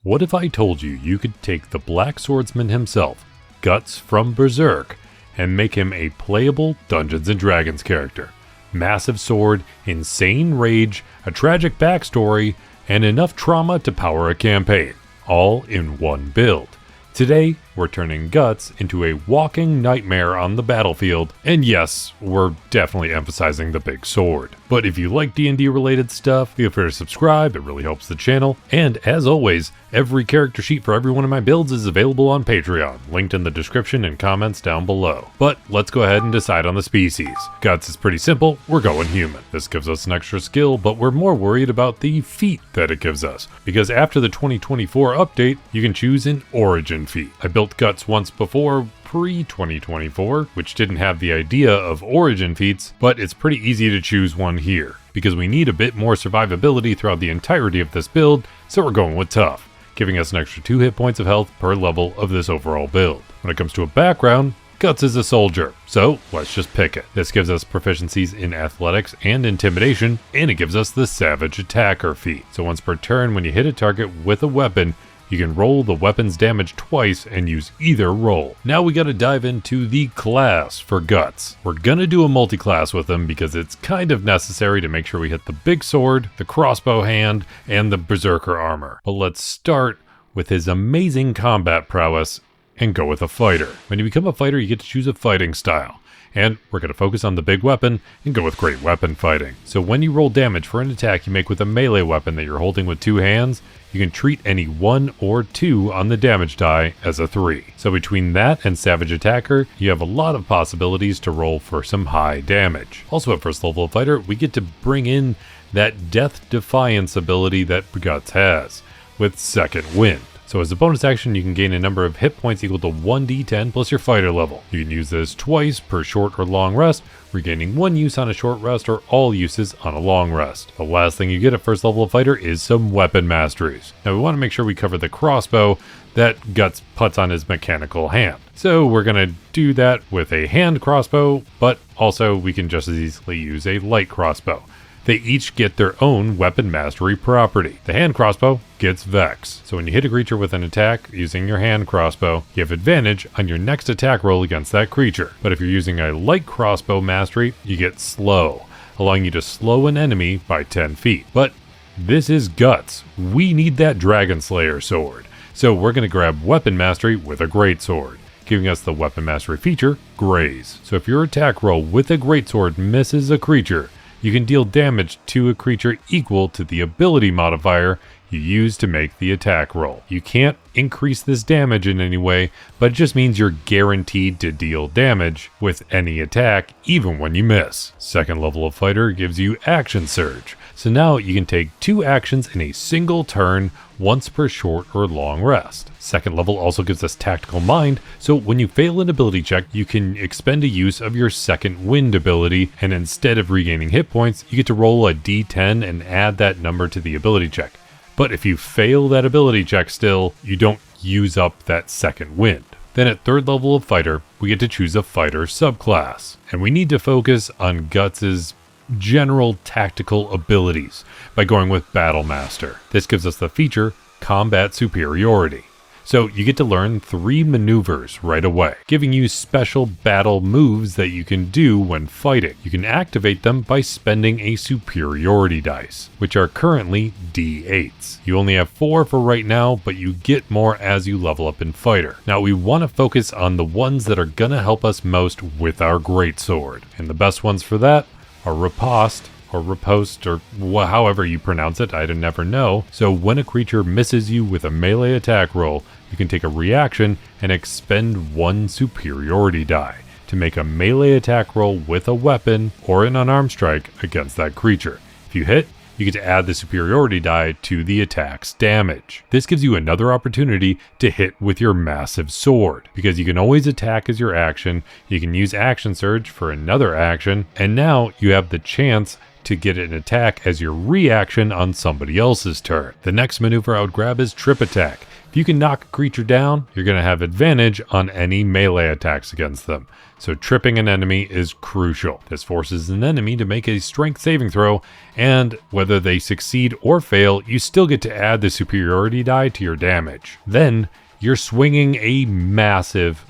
What if I told you you could take the Black Swordsman himself, Guts from Berserk, and make him a playable Dungeons & Dragons character? Massive sword, insane rage, a tragic backstory, and enough trauma to power a campaign, all in one build. Today, we're turning Guts into a walking nightmare on the battlefield, and yes, we're definitely emphasizing the big sword. But if you like D&D related stuff, feel free to subscribe, it really helps the channel. And as always, every character sheet for every one of my builds is available on Patreon, linked in the description and comments down below. But let's go ahead and decide on the species. Guts is pretty simple, we're going human. This gives us an extra skill, but we're more worried about the feat that it gives us, because after the 2024 update, you can choose an origin feat. I built Guts once before, pre-2024, which didn't have the idea of origin feats, but it's pretty easy to choose one here, because we need a bit more survivability throughout the entirety of this build, so we're going with tough, giving us an extra 2 hit points of health per level of this overall build. When it comes to a background, Guts is a soldier, so let's just pick it. This gives us proficiencies in athletics and intimidation, and it gives us the savage attacker feat. So once per turn, when you hit a target with a weapon, you can roll the weapon's damage twice and use either roll. Now we gotta dive into the class for Guts. We're gonna do a multi-class with him because it's kind of necessary to make sure we hit the big sword, the crossbow hand, and the Berserker armor. But let's start with his amazing combat prowess and go with a fighter. When you become a fighter, you get to choose a fighting style. And we're going to focus on the big weapon and go with great weapon fighting. So when you roll damage for an attack you make with a melee weapon that you're holding with 2 hands, you can treat any 1 or 2 on the damage die as a 3. So between that and Savage Attacker, you have a lot of possibilities to roll for some high damage. Also at first level fighter, we get to bring in that Death Defiance ability that Guts has, with Second Wind. So as a bonus action, you can gain a number of hit points equal to 1d10 plus your fighter level. You can use this twice per short or long rest, regaining 1 use on a short rest or all uses on a long rest. The last thing you get at first level of fighter is some weapon masteries. Now we want to make sure we cover the crossbow that Guts puts on his mechanical hand. So we're going to do that with a hand crossbow, but also we can just as easily use a light crossbow. They each get their own weapon mastery property. The hand crossbow gets Vex, so when you hit a creature with an attack using your hand crossbow, you have advantage on your next attack roll against that creature. But if you're using a light crossbow mastery, you get Slow, allowing you to slow an enemy by 10 feet. But this is Guts. We need that Dragonslayer sword. So we're going to grab weapon mastery with a greatsword, giving us the weapon mastery feature, Graze. So if your attack roll with a greatsword misses a creature, you can deal damage to a creature equal to the ability modifier you use to make the attack roll. You can't increase this damage in any way, but it just means you're guaranteed to deal damage with any attack, even when you miss. Second level of fighter gives you Action Surge. So now you can take 2 actions in a single turn, once per short or long rest. Second level also gives us Tactical Mind, so when you fail an ability check, you can expend a use of your Second Wind ability, and instead of regaining hit points, you get to roll a d10 and add that number to the ability check. But if you fail that ability check still, you don't use up that Second Wind. Then at third level of fighter, we get to choose a fighter subclass, and we need to focus on Guts's general tactical abilities by going with Battle Master. This gives us the feature Combat Superiority. So you get to learn 3 maneuvers right away, giving you special battle moves that you can do when fighting. You can activate them by spending a superiority dice, which are currently d8s. You only have 4 for right now, but you get more as you level up in fighter. Now we want to focus on the ones that are gonna help us most with our greatsword, and the best ones for that are Riposte, or Riposte, or however you pronounce it, I'd never know. So when a creature misses you with a melee attack roll, you can take a reaction and expend 1 superiority die to make a melee attack roll with a weapon or an unarmed strike against that creature. If you hit, you get to add the superiority die to the attack's damage. This gives you another opportunity to hit with your massive sword, because you can always attack as your action, you can use Action Surge for another action, and now you have the chance to get an attack as your reaction on somebody else's turn. The next maneuver I would grab is Trip Attack. If you can knock a creature down, you're going to have advantage on any melee attacks against them. So tripping an enemy is crucial. This forces an enemy to make a strength saving throw, and whether they succeed or fail, you still get to add the superiority die to your damage. Then you're swinging a massive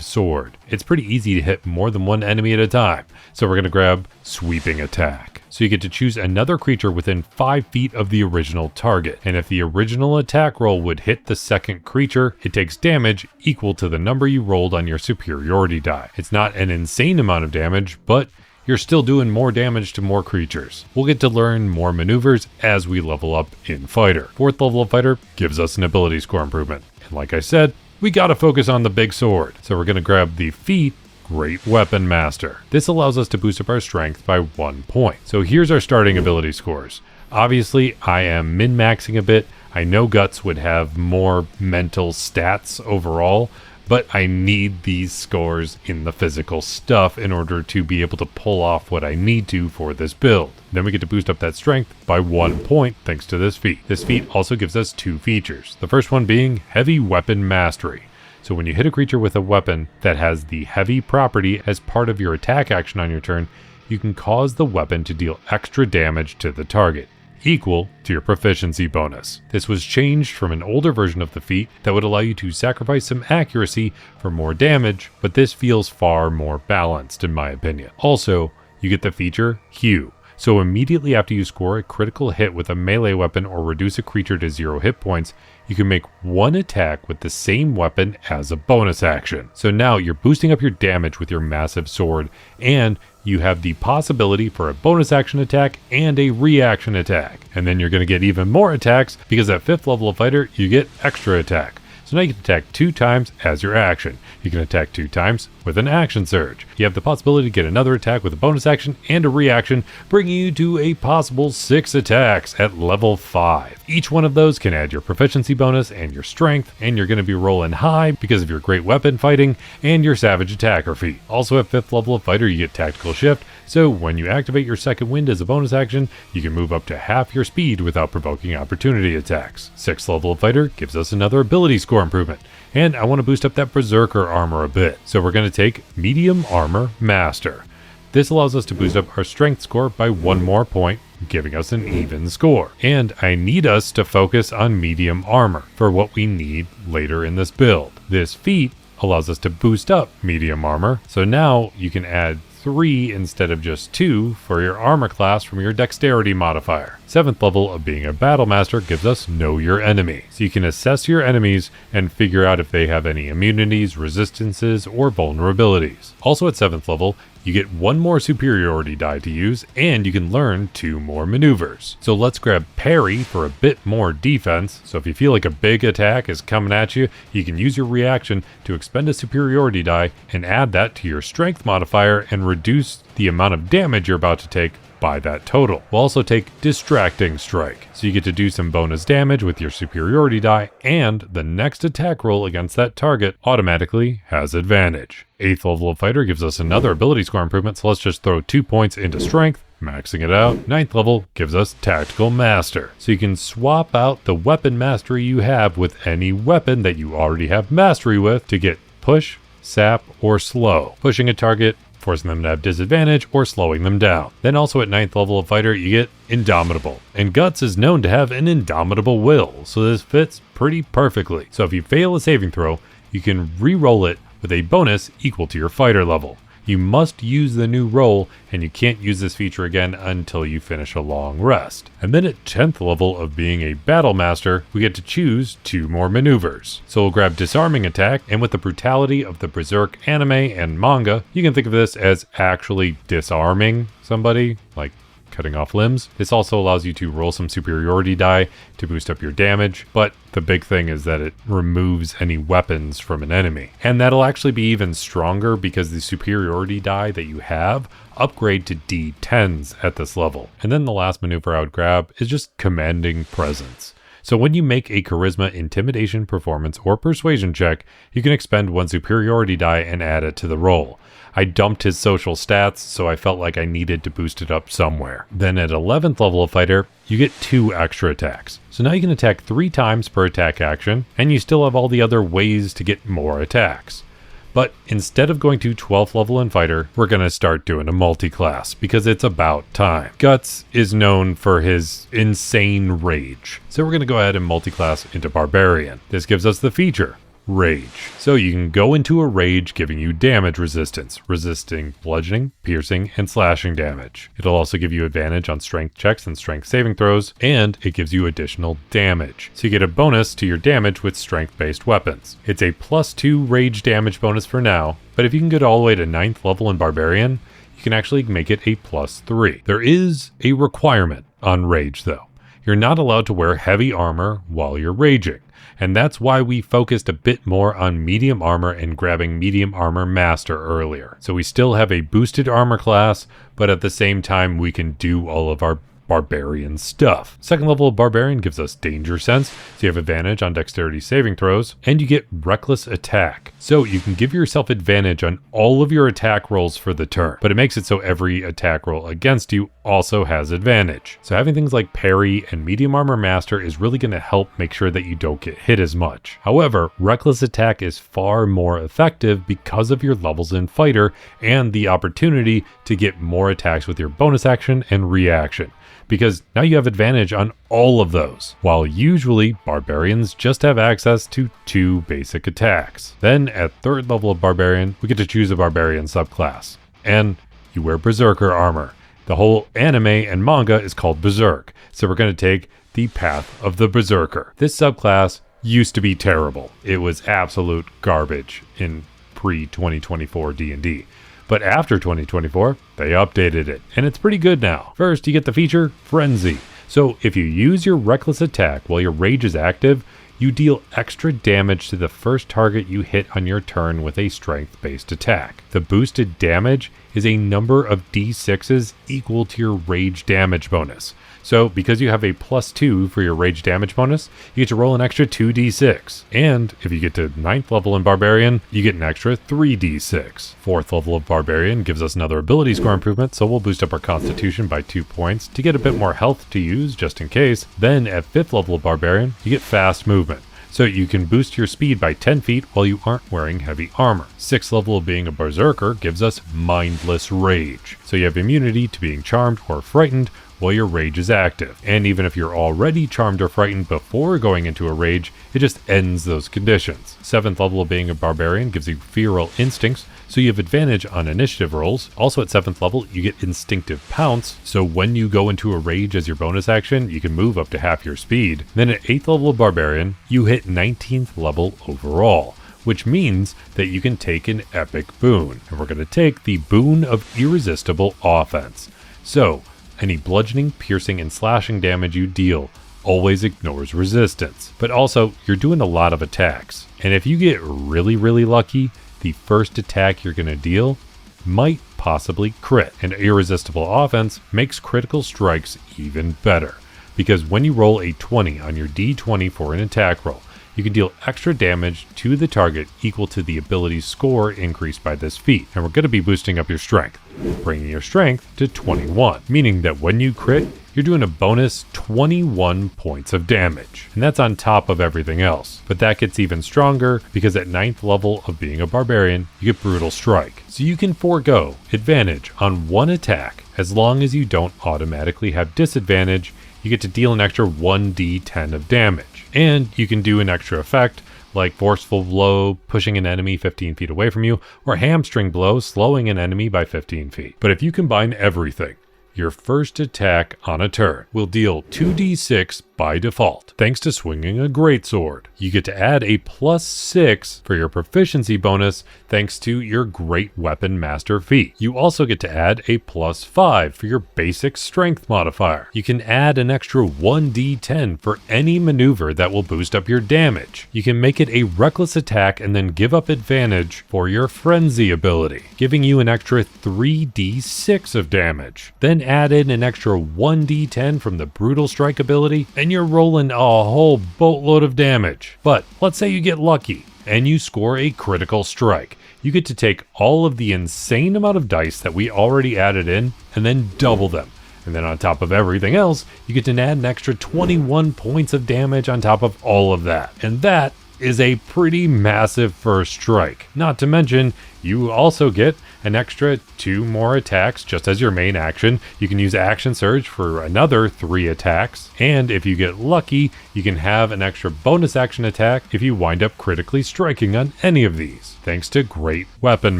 sword. It's pretty easy to hit more than one enemy at a time. So we're going to grab sweeping attack. So you get to choose another creature within 5 feet of the original target. And if the original attack roll would hit the second creature, it takes damage equal to the number you rolled on your superiority die. It's not an insane amount of damage, but you're still doing more damage to more creatures. We'll get to learn more maneuvers as we level up in Fighter. 4th level of Fighter gives us an ability score improvement. And like I said, we gotta focus on the big sword. So we're gonna grab the feat, Great Weapon Master. This allows us to boost up our strength by 1 point. So here's our starting ability scores. Obviously, I am min-maxing a bit. I know Guts would have more mental stats overall, but I need these scores in the physical stuff in order to be able to pull off what I need to for this build. Then we get to boost up that strength by 1 point thanks to this feat. This feat also gives us 2 features. The first one being Heavy Weapon Mastery. So when you hit a creature with a weapon that has the heavy property as part of your attack action on your turn, you can cause the weapon to deal extra damage to the target, equal to your proficiency bonus. This was changed from an older version of the feat that would allow you to sacrifice some accuracy for more damage, but this feels far more balanced in my opinion. Also, you get the feature Hue. So immediately after you score a critical hit with a melee weapon or reduce a creature to 0 hit points, you can make 1 attack with the same weapon as a bonus action. So now you're boosting up your damage with your massive sword, and you have the possibility for a bonus action attack and a reaction attack. And then you're going to get even more attacks because at 5th level of Fighter, you get extra attack. So now you can attack 2 times as your action. You can attack 2 times with an action surge. You have the possibility to get another attack with a bonus action and a reaction, bringing you to a possible 6 attacks at level 5. Each one of those can add your proficiency bonus and your strength, and you're going to be rolling high because of your great weapon fighting and your savage attacker feat. Also at 5th level of Fighter, you get tactical shift, so when you activate your second wind as a bonus action, you can move up to half your speed without provoking opportunity attacks. 6th level of Fighter gives us another ability score improvement, and I want to boost up that Berserker armor a bit. So we're going to take Medium Armor Master. This allows us to boost up our strength score by 1 more point, giving us an even score. And I need us to focus on medium armor for what we need later in this build. This feat allows us to boost up medium armor, so now you can add 3 instead of just 2 for your armor class from your dexterity modifier. 7th level of being a battle master gives us Know Your Enemy. So you can assess your enemies and figure out if they have any immunities, resistances, or vulnerabilities. Also at 7th level, you get 1 more superiority die to use, and you can learn 2 more maneuvers. So let's grab Parry for a bit more defense. So if you feel like a big attack is coming at you, you can use your reaction to expend a superiority die and add that to your strength modifier and reduce the amount of damage you're about to take by that total. We'll also take Distracting Strike, so you get to do some bonus damage with your superiority die, and the next attack roll against that target automatically has advantage. 8th level of Fighter gives us another ability score improvement, so let's just throw 2 points into strength, maxing it out. 9th level gives us Tactical Master, so you can swap out the weapon mastery you have with any weapon that you already have mastery with to get push, sap, or slow, pushing a target, forcing them to have disadvantage, or slowing them down. Then also at 9th level of Fighter, you get Indomitable. And Guts is known to have an indomitable will, so this fits pretty perfectly. So if you fail a saving throw, you can re-roll it with a bonus equal to your fighter level. You must use the new roll, and you can't use this feature again until you finish a long rest. And then at 10th level of being a battle master, we get to choose 2 more maneuvers. So we'll grab Disarming Attack, and with the brutality of the Berserk anime and manga, you can think of this as actually disarming somebody, like cutting off limbs. This also allows you to roll some superiority die to boost up your damage, but the big thing is that it removes any weapons from an enemy. And that'll actually be even stronger because the superiority die that you have upgrade to D10s at this level. And then the last maneuver I would grab is just Commanding Presence. So when you make a charisma, intimidation, performance, or persuasion check, you can expend one superiority die and add it to the roll. I dumped his social stats, so I felt like I needed to boost it up somewhere. Then at 11th level of fighter, you get 2 extra attacks. So now you can attack 3 times per attack action, and you still have all the other ways to get more attacks. But instead of going to 12th level in fighter, we're going to start doing a multi-class because it's about time. Guts is known for his insane rage. So we're going to go ahead and multi-class into Barbarian. This gives us the feature, Rage. So you can go into a rage giving you damage resistance, resisting bludgeoning, piercing, and slashing damage. It'll also give you advantage on strength checks and strength saving throws, and it gives you additional damage. So you get a bonus to your damage with strength-based weapons. It's a +2 rage damage bonus for now, but if you can get all the way to 9th level in Barbarian, you can actually make it a +3. There is a requirement on rage though. You're not allowed to wear heavy armor while you're raging. And that's why we focused a bit more on medium armor and grabbing medium armor master earlier. So we still have a boosted armor class, but at the same time we can do all of our Barbarian stuff. 2nd level of Barbarian gives us danger sense, so you have advantage on dexterity saving throws, and you get reckless attack. So you can give yourself advantage on all of your attack rolls for the turn, but it makes it so every attack roll against you also has advantage. So having things like parry and medium armor master is really going to help make sure that you don't get hit as much. However, reckless attack is far more effective because of your levels in fighter and the opportunity to get more attacks with your bonus action and reaction, because now you have advantage on all of those, while usually Barbarians just have access to 2 basic attacks. Then at 3rd level of Barbarian, we get to choose a Barbarian subclass, and you wear Berserker armor. The whole anime and manga is called Berserk, so we're going to take the path of the Berserker. This subclass used to be terrible. It was absolute garbage in pre-2024 D&D. But after 2024, they updated it, and it's pretty good now. First, you get the feature, Frenzy. So if you use your reckless attack while your rage is active, you deal extra damage to the first target you hit on your turn with a strength-based attack. The boosted damage is a number of d6s equal to your rage damage bonus. So because you have a +2 for your rage damage bonus, you get to roll an extra 2d6. And if you get to 9th level in Barbarian, you get an extra 3d6. 4th level of Barbarian gives us another ability score improvement, so we'll boost up our Constitution by 2 points to get a bit more health to use just in case. Then at 5th level of Barbarian, you get fast movement. So you can boost your speed by 10 feet while you aren't wearing heavy armor. 6th level of being a Berserker gives us mindless rage. So you have immunity to being charmed or frightened while your rage is active. And even if you're already charmed or frightened before going into a rage, it just ends those conditions. 7th level of being a Barbarian gives you feral instincts, so you have advantage on initiative rolls. Also at 7th level, you get instinctive pounce, so when you go into a rage as your bonus action, you can move up to half your speed. Then at 8th level of Barbarian, you hit 19th level overall, which means that you can take an epic boon. And we're going to take the boon of irresistible offense. So any bludgeoning, piercing, and slashing damage you deal always ignores resistance. But also, you're doing a lot of attacks. And if you get really, really lucky, the first attack you're going to deal might possibly crit. And irresistible offense makes critical strikes even better, because when you roll a 20 on your d20 for an attack roll, you can deal extra damage to the target equal to the ability's score increased by this feat. And we're going to be boosting up your strength, bringing your strength to 21, meaning that when you crit, you're doing a bonus 21 points of damage. And that's on top of everything else. But that gets even stronger because at 9th level of being a Barbarian, you get Brutal Strike. So you can forego advantage on one attack as long as you don't automatically have disadvantage. You get to deal an extra 1d10 of damage. And you can do an extra effect like Forceful Blow, pushing an enemy 15 feet away from you, or Hamstring Blow, slowing an enemy by 15 feet. But if you combine everything, your first attack on a turn will deal 2d6 by default, thanks to swinging a greatsword. You get to add a +6 for your proficiency bonus thanks to your Great Weapon Master feat. You also get to add a +5 for your basic strength modifier. You can add an extra 1d10 for any maneuver that will boost up your damage. You can make it a reckless attack and then give up advantage for your frenzy ability, giving you an extra 3d6 of damage. Then even add in an extra 1d10 from the brutal strike ability, and you're rolling a whole boatload of damage. But let's say you get lucky and you score a critical strike. You get to take all of the insane amount of dice that we already added in and then double them. And then on top of everything else, you get to add an extra 21 points of damage on top of all of that. And that is a pretty massive first strike. Not to mention, you also get an extra 2 more attacks just as your main action. You can use Action Surge for another 3 attacks. And if you get lucky, you can have an extra bonus action attack if you wind up critically striking on any of these, thanks to Great Weapon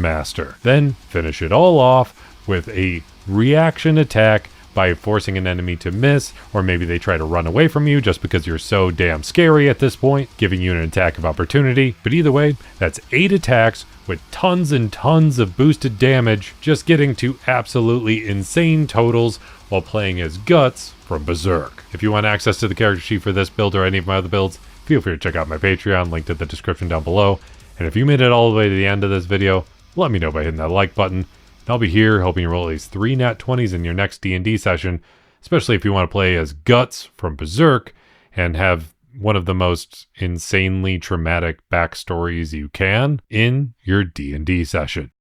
Master. Then finish it all off with a reaction attack by forcing an enemy to miss, or maybe they try to run away from you just because you're so damn scary at this point, giving you an attack of opportunity. But either way, that's 8 attacks with tons and tons of boosted damage, just getting to absolutely insane totals while playing as Guts from Berserk. If you want access to the character sheet for this build or any of my other builds, feel free to check out my Patreon, linked in the description down below. And if you made it all the way to the end of this video, let me know by hitting that like button. I'll be here helping you roll at least 3 nat 20s in your next D&D session, especially if you want to play as Guts from Berserk and have one of the most insanely traumatic backstories you can in your D&D session.